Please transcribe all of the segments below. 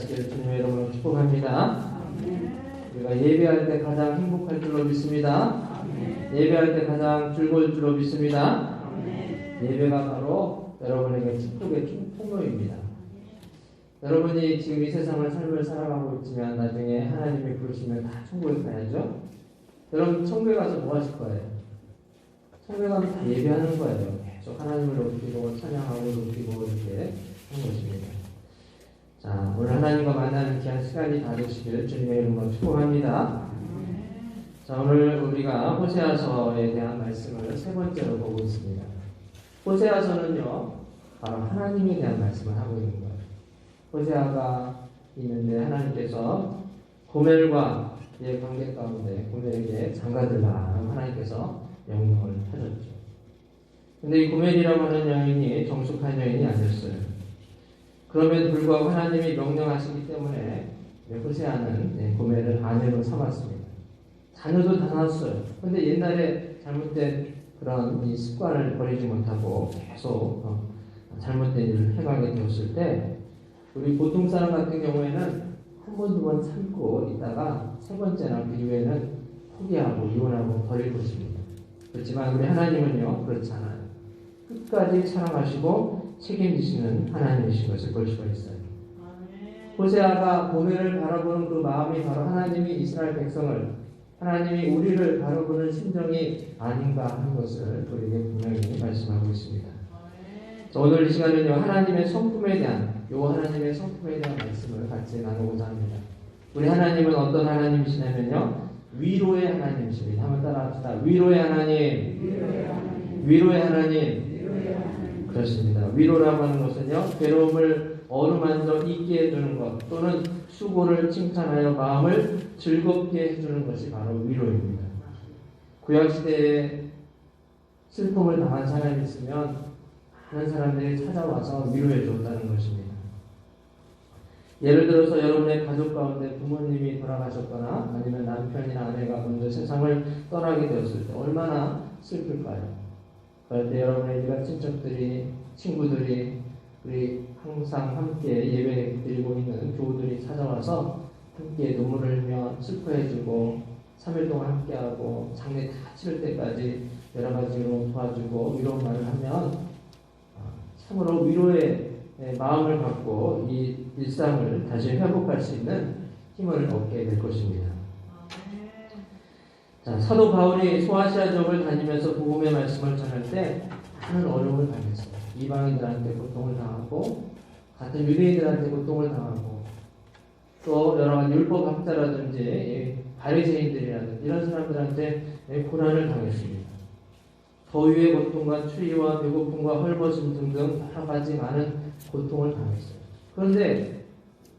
하시기를 주님의 이름으로 축복합니다. 우리가 예배할 때 가장 행복할 줄로 믿습니다. 예배할 때 가장 즐거울 줄로 믿습니다. 예배가 바로 여러분에게 축복의 통로입니다. 여러분이 지금 이 세상을 삶을 살아가고 있지만 나중에 하나님이 부르시면 다 천국에 가야죠. 여러분 천국에 가서 뭐 하실 거예요? 천국에 가면 다 예배하는 거예요. 계속 하나님을 높이고 찬양하고 높이고 이렇게 하는 것입니다. 자, 오늘 하나님과 만나는 귀한 시간이 다 되시길 주님의 이름으로 축복합니다. 자, 오늘 우리가 호세아서에 대한 말씀을 세 번째로 보고 있습니다. 호세아서는요, 바로 하나님에 대한 말씀을 하고 있는 거예요. 호세아가 있는데 하나님께서 고멜과의 관계 가운데 고멜에게 장가들라 하나님께서 명령을 하셨죠. 근데 이 고멜이라고 하는 여인이 정숙한 여인이 아니었어요. 그럼에도 불구하고 하나님이 명령하시기 때문에 호세아는 고멜을 아내로 삼았습니다. 자녀도 다 낳았어요. 근데 옛날에 잘못된 그런 이 습관을 버리지 못하고 계속 잘못된 일을 해가게 되었을 때 우리 보통 사람 같은 경우에는 한 번, 두 번 참고 있다가 세 번째나 그 이후에는 포기하고 이혼하고 버릴 것입니다. 그렇지만 우리 하나님은요, 그렇지 않아요. 끝까지 사랑하시고 책임지시는 하나님이신 것을 볼 수가 있어요. 호세아가 고멜을 바라보는 그 마음이 바로 하나님이 이스라엘 백성을, 하나님이 우리를 바라보는 심정이 아닌가 하는 것을 우리에게 분명히 말씀하고 있습니다. 오늘 이 시간은요, 하나님의 성품에 대한, 하나님의 성품에 대한 말씀을 같이 나누고자 합니다. 우리 하나님은 어떤 하나님이시냐면요, 위로의 하나님이십니다. 한번 따라합시다. 위로의 하나님. 위로의 하나님. 그렇습니다. 위로라고 하는 것은요, 괴로움을 어루만져 잊게 해주는 것, 또는 수고를 칭찬하여 마음을 즐겁게 해주는 것이 바로 위로입니다. 구약시대에 슬픔을 당한 사람이 있으면 많은 사람들이 찾아와서 위로해 줬다는 것입니다. 예를 들어서 여러분의 가족 가운데 부모님이 돌아가셨거나 아니면 남편이나 아내가 먼저 세상을 떠나게 되었을 때 얼마나 슬플까요? 그럴 때 여러분의 일가 친척들이, 친구들이, 우리 항상 함께 예배 드리고 있는 교우들이 찾아와서 함께 눈물을 흘며 슬퍼해주고 3일 동안 함께하고 장례 다 치를 때까지 여러 가지로 도와주고 위로 말을 하면 참으로 위로의 마음을 갖고 이 일상을 다시 회복할 수 있는 힘을 얻게 될 것입니다. 자, 사도 바울이 소아시아 지역을 다니면서 복음의 말씀을 전할 때 많은 어려움을 당했어요. 이방인들한테 고통을 당하고 같은 유대인들한테 고통을 당하고 또 여러 가지 율법학자라든지 바리새인들이라든지 이런 사람들한테 고난을 당했습니다. 더위의 고통과 추위와 배고픔과 헐벗음 등등 여러 가지 많은 고통을 당했어요. 그런데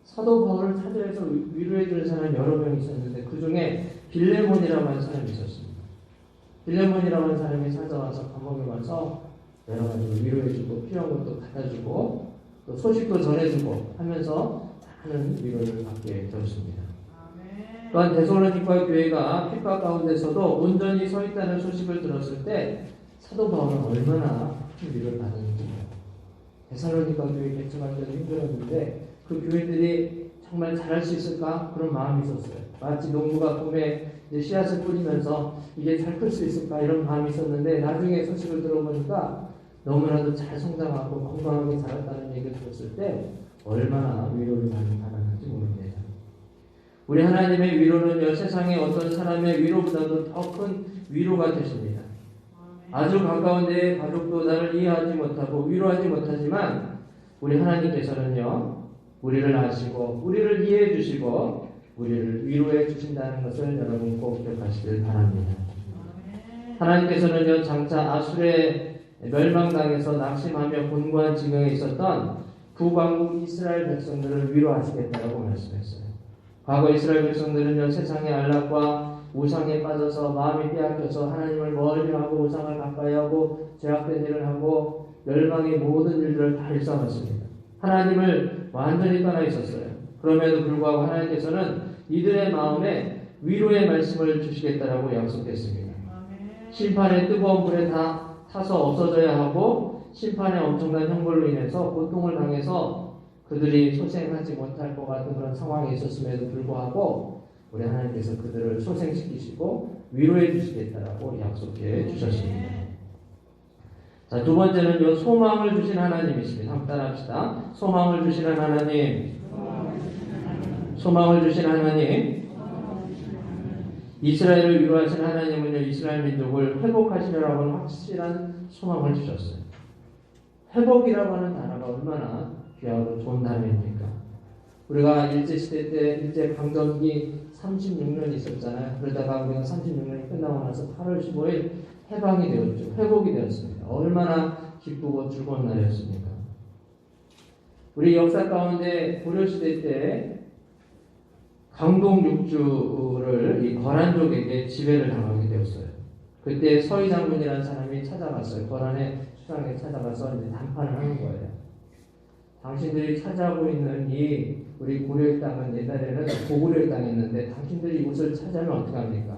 사도 바울을 찾아서 위로해 주는 사람이 여러 명 있었는데 그 중에 빌레몬이라고 하는 사람이 있었습니다. 빌레몬이라고 하는 사람이 찾아와서 감옥에 와서 여러 가지로 위로해주고 필요한 것도 갖다주고 또 소식도 전해주고 하면서 많은 위로를 받게 되었습니다. 또한 데살로니가 교회가 핍박 가운데서도 온전히 서 있다는 소식을 들었을 때 사도 바울은 얼마나 큰 위로를 받았는지. 데살로니가 교회 개척할 때도 힘들었는데 그 교회들이 정말 잘할 수 있을까? 그런 마음이 있었어요. 마치 농부가 봄에 씨앗을 뿌리면서 이게 잘 클 수 있을까? 이런 마음이 있었는데 나중에 소식을 들어보니까 너무나도 잘 성장하고 건강하게 자랐다는 얘기를 들었을 때 얼마나 위로를 많이 받았는지 모릅니다. 우리 하나님의 위로는요, 세상의 어떤 사람의 위로보다도 더 큰 위로가 되십니다. 아주 가까운 내 가족도 나를 이해하지 못하고 위로하지 못하지만 우리 하나님께서는요, 우리를 아시고 우리를 이해해 주시고 우리를 위로해 주신다는 것을 여러분 꼭 기억하시길 바랍니다. 하나님께서는요, 장차 아술의 멸망당에서 낙심하며 곤고한 지경에 있었던 북왕국 이스라엘 백성들을 위로하시겠다고 말씀했어요. 과거 이스라엘 백성들은요, 세상의 안락과 우상에 빠져서 마음이 빼앗겨서 하나님을 멀리하고 우상을 가까이하고 죄악된 일을 하고 멸망의 모든 일들을 다 일삼았습니다. 하나님을 완전히 떠나 있었어요. 그럼에도 불구하고 하나님께서는 이들의 마음에 위로의 말씀을 주시겠다라고 약속했습니다. 심판의 뜨거운 불에 다 타서 없어져야 하고 심판의 엄청난 형벌로 인해서 고통을 당해서 그들이 소생하지 못할 것 같은 그런 상황에 있었음에도 불구하고 우리 하나님께서 그들을 소생시키시고 위로해 주시겠다라고 약속해 주셨습니다. 자, 두 번째는요, 소망을 주신 하나님이십니다. 한번 따라합시다. 소망을 주시는 하나님. 소망을 주신 하나님. 이스라엘을 위로하신 하나님은요, 이스라엘 민족을 회복하시려고 하는 확실한 소망을 주셨어요. 회복이라고 하는 단어가 얼마나 귀하고 좋은 단어입니까? 우리가 일제시대 때 일제강점기 36년 있었잖아요. 그러다가 우리가 36년이 끝나고 나서 8월 15일 해방이 되었죠. 회복이 되었습니다. 얼마나 기쁘고 즐거운 날이었습니까? 우리 역사 가운데 고려시대 때 강동 육주를 이 거란족에게 지배를 당하게 되었어요. 그때 서희 장군이라는 사람이 찾아갔어요. 거란의 수장에 찾아가서 이제談판을 하는 거예요. 당신들이 차지하고 있는 이 우리 고려의 땅은 옛날에는 고구려의 땅이었는데 당신들이 이곳을 차지하면 어떻게 합니까?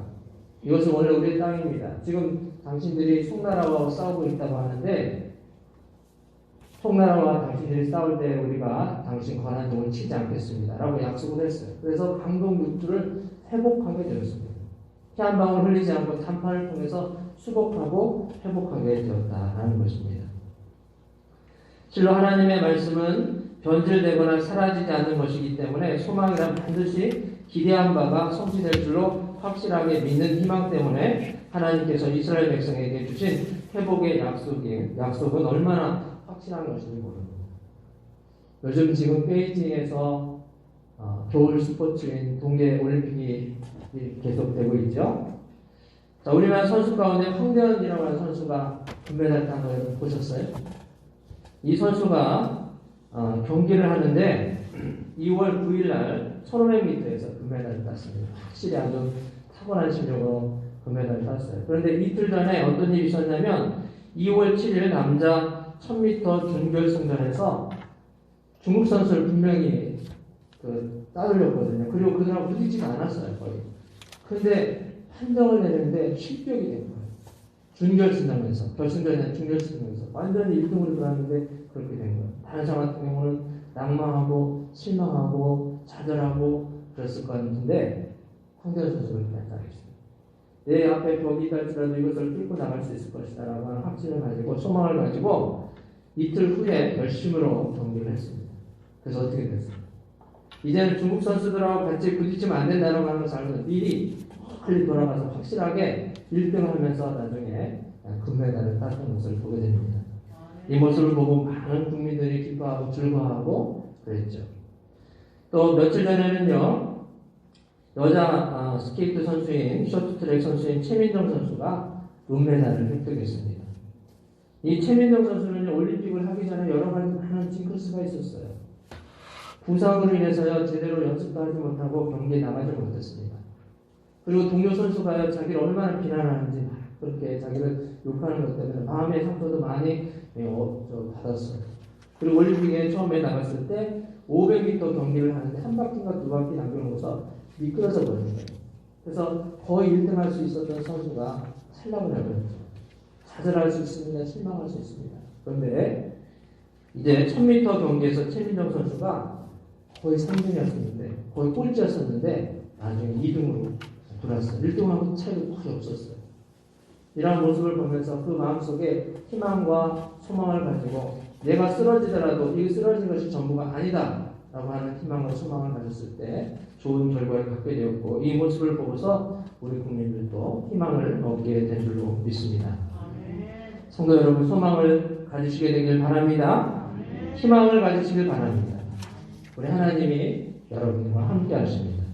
이것은 원래 우리의 땅입니다. 지금 당신들이 송나라와 싸우고 있다고 하는데 송나라와 당신들이 싸울 때 우리가 당신 거란족을 치지 않겠습니다. 라고 약속을 했어요. 그래서 강동 육주를 회복하게 되었습니다. 피 한 방울 흘리지 않고談판을 통해서 수복하고 회복하게 되었다라는 것입니다. 실로 하나님의 말씀은 변질되거나 사라지지 않는 것이기 때문에 소망이란 반드시 기대한 바가 성취될 줄로 확실하게 믿는 희망 때문에 하나님께서 이스라엘 백성에게 주신 회복의 약속은 얼마나 확실한 것인지 모릅니다. 요즘 지금 베이징에서 겨울 스포츠인 동계올림픽이 계속되고 있죠. 자, 우리나라 선수 가운데 황대현이라고 하는 선수가 금메달 딴 거 여러분 보셨어요? 이 선수가 경기를 하는데 2월 9일 날 1500m에서 금메달을 땄습니다. 확실히 아주 탁월한 실력으로 금메달을 땄어요. 그런데 이틀 전에 어떤 일이 있었냐면 2월 7일 남자 1000m 준결승전에서 중국 선수를 분명히 따돌렸거든요. 그리고 그들하고 부딪지가 않았어요, 거의. 근데 판정을 내는데 실격이 된 거예요. 준결승전에서, 결승전이 아니라 준결승전에서 완전히 1등으로 들어왔는데 그렇게 된 거예요. 다른 사람 같은 경우는 낭망하고 실망하고 좌절하고 그랬을 것 같은데 황대현 선수가 그렇게 안 당했습니다. 내 앞에 벽이 있을지라도 이것을 뚫고 나갈 수 있을 것이다 라고 하는 확신을 가지고 소망을 가지고 이틀 후에 열심으로 경기를 했습니다. 그래서 어떻게 됐어요? 이제는 중국 선수들하고 같이 부딪히면 안 된다고 하는 것을 미리 빨리 돌아가서 확실하게 1등을 하면서 나중에 금메달을 땄던 것을 보게 됩니다. 이 모습을 보고 많은 국민들이 기뻐하고 즐거워하고 그랬죠. 또 며칠 전에는요, 여자 스케이트 선수인 쇼트트랙 선수인 최민정 선수가 은메달을 획득했습니다. 이 최민정 선수는 올림픽을 하기 전에 여러 가지 많은 징크스가 있었어요. 부상으로 인해서요, 제대로 연습도 하지 못하고 경기에 나가지 못했습니다. 그리고 동료 선수가 자기를 얼마나 비난하는지 그렇게 자기를 욕하는 것 때문에 마음의 상처도 많이 받았어요. 그리고 올림픽에 처음에 나갔을 때 500m 경기를 하는데 한 바퀴인가 두 바퀴 남겨놓고서 미끄러져 버린 거예요. 그래서 거의 1등 할 수 있었던 선수가 탈락을 해버렸죠. 좌절할 수 있습니다. 실망할 수 있습니다. 그런데 이제 1000m 경기에서 최민정 선수가 거의 3등이었었는데 거의 꼴찌였었는데 나중에 2등으로 돌아왔어요. 1등하고 차이가 거의 없었어요. 이러한 모습을 보면서 그 마음속에 희망과 소망을 가지고 내가 쓰러지더라도 이 쓰러진 것이 전부가 아니다 라고 하는 희망과 소망을 가졌을 때 좋은 결과를 갖게 되었고 이 모습을 보고서 우리 국민들도 희망을 얻게 된 줄로 믿습니다. 성도 여러분, 소망을 가지시게 되길 바랍니다. 희망을 가지시길 바랍니다. 우리 하나님이 여러분과 함께 하십니다.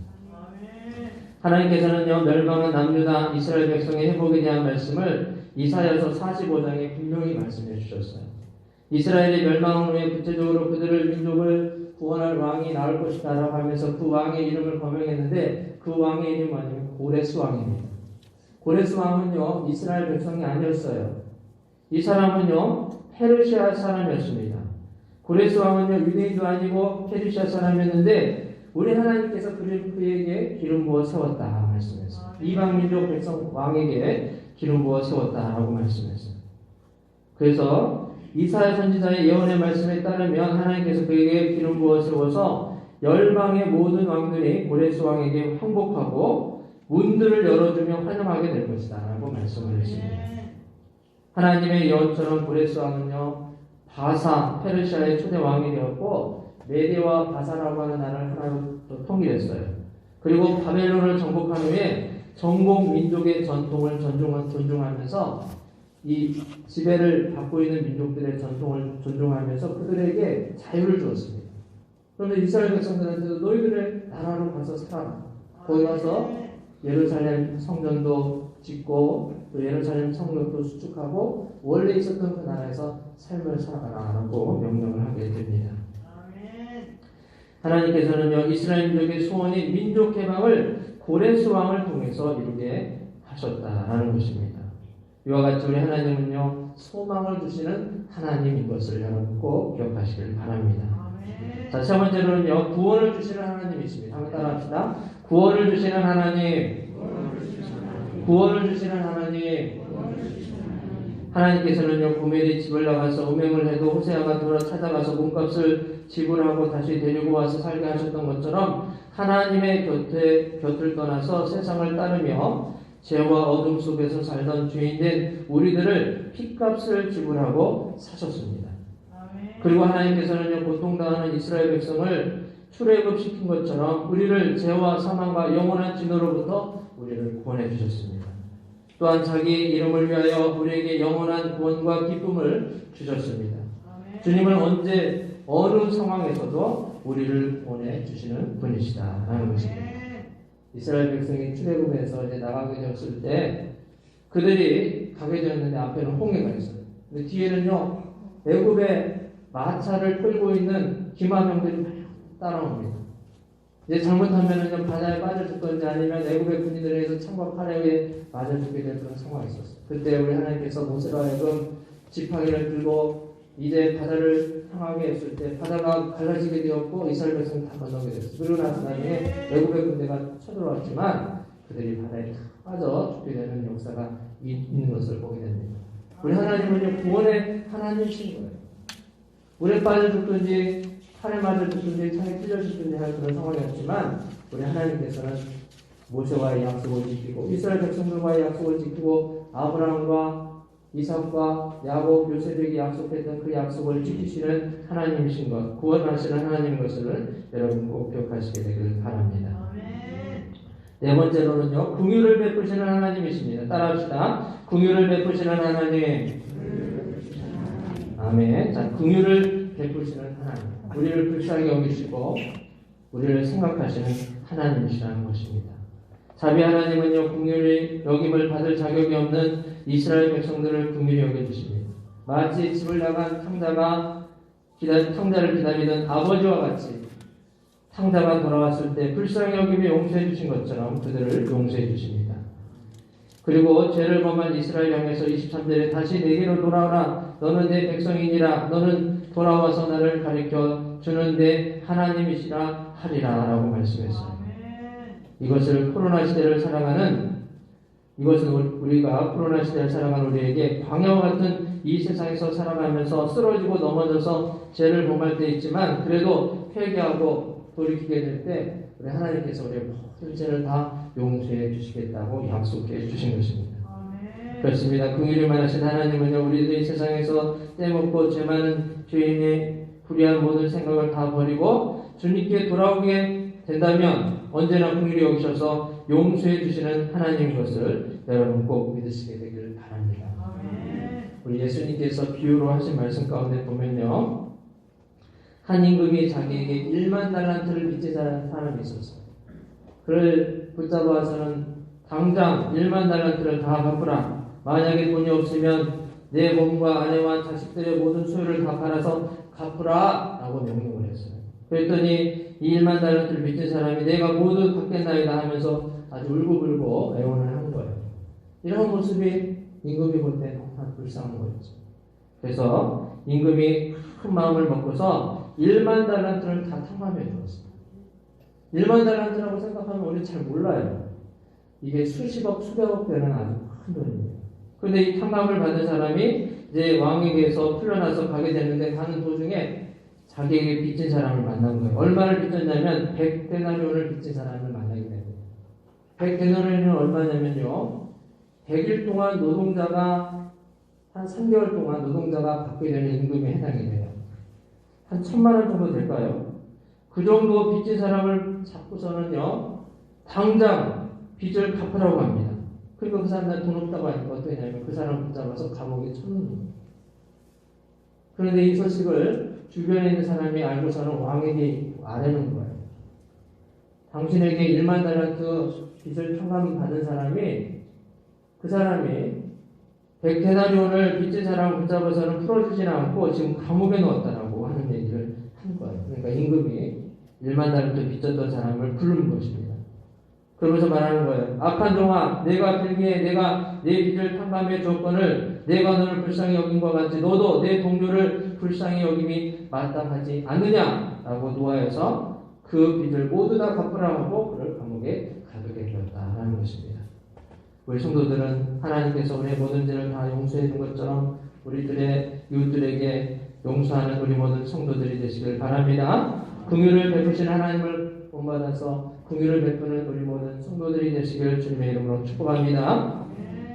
하나님께서는요, 멸망한 남유다 이스라엘 백성의 회복에 대한 말씀을 이사야서 45장에 분명히 말씀해 주셨어요. 이스라엘이 멸망한 후에 구체적으로 그들을 민족을 구원할 왕이 나올 것이다 라고 하면서 그 왕의 이름을 거명했는데 그 왕의 이름은 아니면 고레스 왕입니다. 고레스 왕은요, 이스라엘 백성이 아니었어요. 이 사람은요, 페르시아 사람이었습니다. 고레스 왕은요, 유대인도 아니고 페르시아 사람이었는데 우리 하나님께서 그에게 기름 부어 세웠다 말씀했어요. 이방 민족 백성 왕에게 기름 부어 세웠다라고 말씀했어요. 그래서 이사야 선지자의 예언의 말씀에 따르면 하나님께서 그에게 기름 부어 세워서 열방의 모든 왕들이 고레스 왕에게 항복하고 문들을 열어주며 환영하게 될 것이다 라고 말씀을 했습니다. 하나님의 예언처럼 고레스 왕은요 바사 페르시아의 초대 왕이 되었고 메대와 바사라고 하는 나라를 하나로 통일했어요. 그리고 바벨론을 정복한 후에 전공 민족의 전통을 존중하면서 이 지배를 받고 있는 민족들의 전통을 존중하면서 그들에게 자유를 주었습니다. 그런데 이스라엘 백성들한테도 너희들의 나라로 가서 살아라. 거기 가서 예루살렘 성전도 짓고 또 예루살렘 성벽도 수축하고 원래 있었던 그 나라에서 삶을 살아가라라고 명령을 하게 됩니다. 하나님께서는요 이스라엘 민족의 소원인 민족 해방을 고레스 왕을 통해서 이루게 하셨다라는 것입니다. 이와 같이 우리 하나님은요 소망을 주시는 하나님인 것을 여러분 꼭 기억하시길 바랍니다. 자, 세 번째로는요 구원을 주시는 하나님이십니다. 한번 따라합시다. 구원을 주시는 하나님, 구원을 주시는 하나님. 하나님께서는요 고멜이 집을 나가서 음행을 해도 호세아가 돌아 찾아가서 몸값을 지불하고 다시 데리고 와서 살게 하셨던 것처럼 하나님의 곁을 떠나서 세상을 따르며 죄와 어둠 속에서 살던 죄인된 우리들을 핏값을 지불하고 사셨습니다. 그리고 하나님께서는요 고통당하는 이스라엘 백성을 출애굽시킨 것처럼 우리를 죄와 사망과 영원한 진노로부터 우리를 구원해 주셨습니다. 또한 자기의 이름을 위하여 우리에게 영원한 구원과 기쁨을 주셨습니다. 주님은 언제 어느 상황에서도 우리를 구원해 주시는 분이시다라는 것입니다. 이스라엘 백성이 출애굽에서 이제 나가게 되었을 때 그들이 가게 되었는데 앞에는 홍해가 있어요. 근데 뒤에는요 애굽의 마차를 끌고 있는 기마병들이 따라옵니다. 이제 잘못하면은 바다에 빠져 죽든지 아니면 애굽의 군인들에 의해서 창과 칼에 맞아 죽게 될 그런 상황이 있었어요. 그때 우리 하나님께서 모세로 하여금 지팡이를 들고 이제 바다를 향하게 했을 때 바다가 갈라지게 되었고 이스라엘 백성이 다 건너게 됐어요. 그러고 나서 나중에 애굽의 군대가 쳐들어왔지만 그들이 바다에 빠져 죽게 되는 역사가 있는 것을 보게 됩니다. 우리 하나님은요 구원의 하나님이신 거예요. 물에 빠져 죽든지 칼에 맞아 죽든지 창에 찔려 죽든지 할 그런 상황이었지만 우리 하나님께서는 모세와의 약속을 지키고 이스라엘 백성들과의 약속을 지키고 아브라함과 이삭과 야곱, 요셉에게 약속했던 그 약속을 지키시는 하나님이신 것, 구원하시는 하나님인 것을 여러분 꼭 기억하시게 되길 바랍니다. 네 번째로는요, 긍휼을 베푸시는 하나님이십니다. 따라합시다. 긍휼을 베푸시는 하나님. 아멘. 자, 긍휼을 베푸시는 하나님. 우리를 불쌍히 여기시고 우리를 생각하시는 하나님이시라는 것입니다. 자비 하나님은요 긍휼히 여김을 받을 자격이 없는 이스라엘 백성들을 긍휼히 여겨주십니다. 마치 집을 나간 탕자를 기다리던 아버지와 같이 탕자가 돌아왔을 때 불쌍히 여김에 용서해 주신 것처럼 그들을 용서해 주십니다. 그리고 죄를 범한 이스라엘 향해서 23절에 다시 내게로 돌아오라. 너는 내 백성이니라. 너는 돌아와서 나를 가리켜 주는 내 하나님이시라 하리라 라고 말씀했어요. 이것은 코로나 시대를 살아가는 우리에게 광야와 같은 이 세상에서 살아가면서 쓰러지고 넘어져서 죄를 범할 때 있지만 그래도 회개하고 돌이키게 될 때 우리 하나님께서 우리의 모든 죄를 다 용서해 주시겠다고 약속해 주신 것입니다. 그렇습니다. 긍휼히 만하신 하나님은요 우리들이 세상에서 떼먹고 죄 많은 죄인의 불의한 모든 생각을 다 버리고 주님께 돌아오게 된다면 언제나 긍휼히 여기셔서 용서해 주시는 하나님인 것을 여러분 꼭 믿으시게 되기를 바랍니다. 우리 예수님께서 비유로 하신 말씀 가운데 보면요, 한 임금이 자기에게 1만 달란트를 빚지는 사람이 있었어요. 그를 붙잡아서는 당장 1만 달란트를 다 갚으라. 만약에 돈이 없으면 내 몸과 아내와 자식들의 모든 소유를 다 팔아서 갚으라 라고 명령을 했어요. 그랬더니 이 1만 달란트를 빚진 사람이 내가 모두 갚겠나이다 하면서 아주 울고불고 애원을 한 거예요. 이런 모습이 임금이 볼 때 너무나 불쌍한 거였죠. 그래서 임금이 큰 마음을 먹고서 1만 달란트를 다 탕감해 주었습니다. 1만 달란트라고 생각하면 우리 잘 몰라요. 이게 수십억, 수백억 되는 아주 큰 돈입니다. 그런데 이 탕감을 받은 사람이 이제 왕에게서 풀려나서 가게 되는데 가는 도중에 자기에게 빚진 사람을 만난 거예요. 얼마를 빚졌냐면 100데나리온을 빚진 사람을 만나게 됩니다. 100데나리온은 얼마냐면요. 100일 동안 노동자가 한 3개월 동안 노동자가 받게 되는 임금에 해당이 돼요. 한 1,000만 원 정도 될까요? 그 정도 빚진 사람을 잡고서는요. 당장 빚을 갚으라고 합니다. 그리고 그 사람들 돈 없다고 하니까 어떻게 하냐면 그 사람을 붙잡아서 감옥에 쳐넣는 거예요. 그런데 이 소식을 주변에 있는 사람이 알고서는 왕에게 아뢰는 거예요. 당신에게 1만 달란트 빚을 탕감받은 사람이 그 사람이 100데나리온을 빚진 사람을 붙잡아서는 풀어주진 않고 지금 감옥에 넣었다라고 하는 얘기를 한 거예요. 그러니까 임금이 1만 달란트 빚졌던 사람을 부른 것입니다. 그러면서 말하는 거예요. 악한 종아, 내가 빌기에 내가 내 빚을 탕감해 줬건을 내가 너를 불쌍히 여긴 것 같이 너도 내 동료를 불쌍히 여김이 마땅하지 않느냐라고 노하여서 그 빚을 모두 다 갚으라 하고 그를 감옥에 가두게 되었다라는 것입니다. 우리 성도들은 하나님께서 우리의 모든 죄를 다 용서해 준 것처럼 우리들의 이웃들에게 용서하는 우리 모든 성도들이 되시길 바랍니다. 긍휼을 베푸신 하나님을 본받아서 긍휼을 베푸는 우리 모든 성도들이 되시길 주님의 이름으로 축복합니다.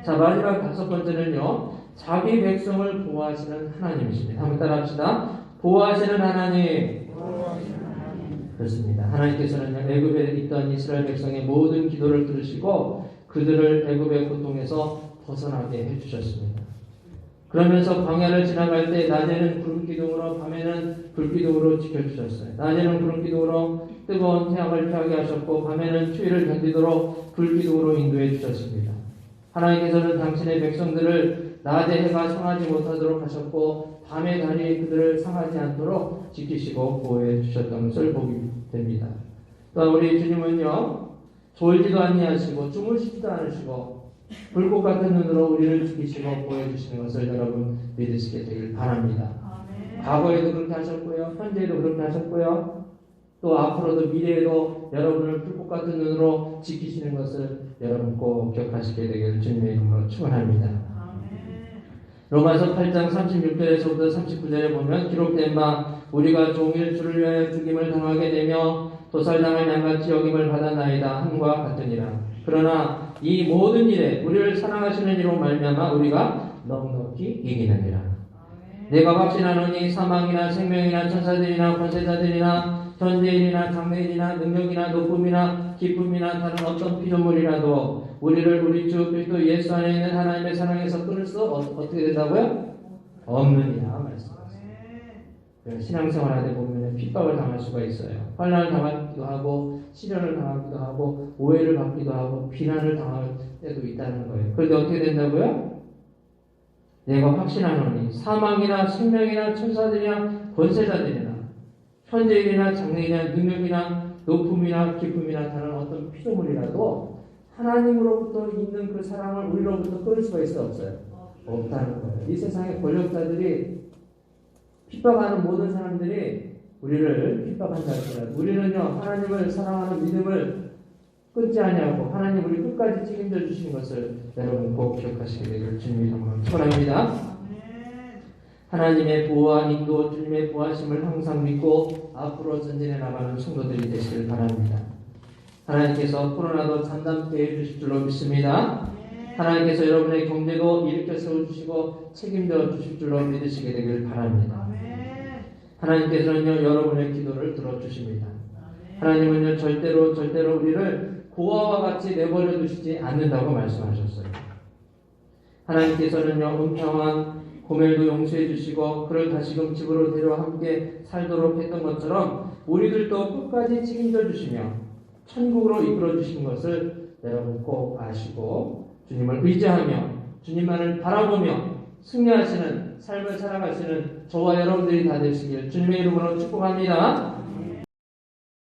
자, 마지막 5번째는요. 자기 백성을 보호하시는 하나님이십니다. 한번 따라합시다. 보호하시는 하나님. 그렇습니다. 하나님께서는 애굽에 있던 이스라엘 백성의 모든 기도를 들으시고 그들을 애굽의 고통에서 벗어나게 해주셨습니다. 그러면서 광야를 지나갈 때 낮에는 구름기둥으로 밤에는 불기둥으로 지켜주셨어요. 낮에는 구름기둥으로 뜨거운 태양을 피하게 하셨고 밤에는 추위를 견디도록 불기둥으로 인도해 주셨습니다. 하나님께서는 당신의 백성들을 낮에 해가 상하지 못하도록 하셨고 밤에 달이 그들을 상하지 않도록 지키시고 보호해 주셨던 것을 보게 됩니다. 또 우리 주님은요. 졸지도 아니하시고 주무시지도 않으시고 불꽃 같은 눈으로 우리를 지키시고 보호해 주시는 것을 여러분 믿으시게 되길 바랍니다. 과거에도 그렇게 하셨고요. 현재에도 그렇게 하셨고요. 또 앞으로도 미래에도 여러분을 불꽃 같은 눈으로 지키시는 것을 여러분 꼭 기억하시게 되길 주님의 이름으로 축원합니다. 로마서 8장 36절에서부터 39절에 보면 기록된 바 우리가 종일 주를 위하여 죽임을 당하게 되며 도살당한 양같이 여김을 받았나이다 함과 같으니라. 그러나 이 모든 일에 우리를 사랑하시는 이로 말미암아 우리가 넉넉히 이기느니라. 내가 확신하노니 사망이나 생명이나 천사들이나 권세자들이나 현재일이나 장래일이나 능력이나 높음이나 기쁨이나 다른 어떤 피조물이라도 우리를 우리 주 그리스도 예수 안에 있는 하나님의 사랑에서 끊을 수 어떻게 된다고요? 없느니라 말씀하셨습니다. 신앙생활하다 보면 핍박을 당할 수가 있어요. 환난을 당하기도 하고 시련을 당하기도 하고 오해를 받기도 하고 비난을 당할 때도 있다는 거예요. 그런데 어떻게 된다고요? 내가 확신하노니 사망이나 생명이나 천사들이나 권세자들이나 현재일이나 장래일이나 능력이나 높음이나 기쁨이나 다른 어떤 피조물이라도 하나님으로부터 있는 그 사랑을 우리로부터 끊을 수가 있어요? 없어요? 없다는 거예요. 이 세상의 권력자들이 핍박하는 모든 사람들이 우리를 핍박한다 할지라도 우리는요 하나님을 사랑하는 믿음을 끊지 아니하고 하나님 우리 끝까지 책임져 주시는 것을 여러분 꼭 기억하시게 되기를 주님의 이름으로 축원합니다. 하나님의 보호와 인도 주님의 보호하심을 항상 믿고 앞으로 전진해 나가는 성도들이 되시길 바랍니다. 하나님께서 코로나도 잠잠케 해주실 줄로 믿습니다. 하나님께서 여러분의 경제도 일으켜 세워주시고 책임져 주실 줄로 믿으시게 되길 바랍니다. 하나님께서는요 여러분의 기도를 들어주십니다. 하나님은요 절대로 우리를 고아와 같이 내버려 두시지 않는다고 말씀하셨어요. 하나님께서는요 은평한 고멜도 용서해 주시고 그를 다시금 집으로 데려와 함께 살도록 했던 것처럼 우리들도 끝까지 책임져 주시며 천국으로 이끌어 주신 것을 여러분 꼭 아시고 주님을 의지하며 주님만을 바라보며 승리하시는 삶을 살아가시는 저와 여러분들이 다 되시길 주님의 이름으로 축복합니다.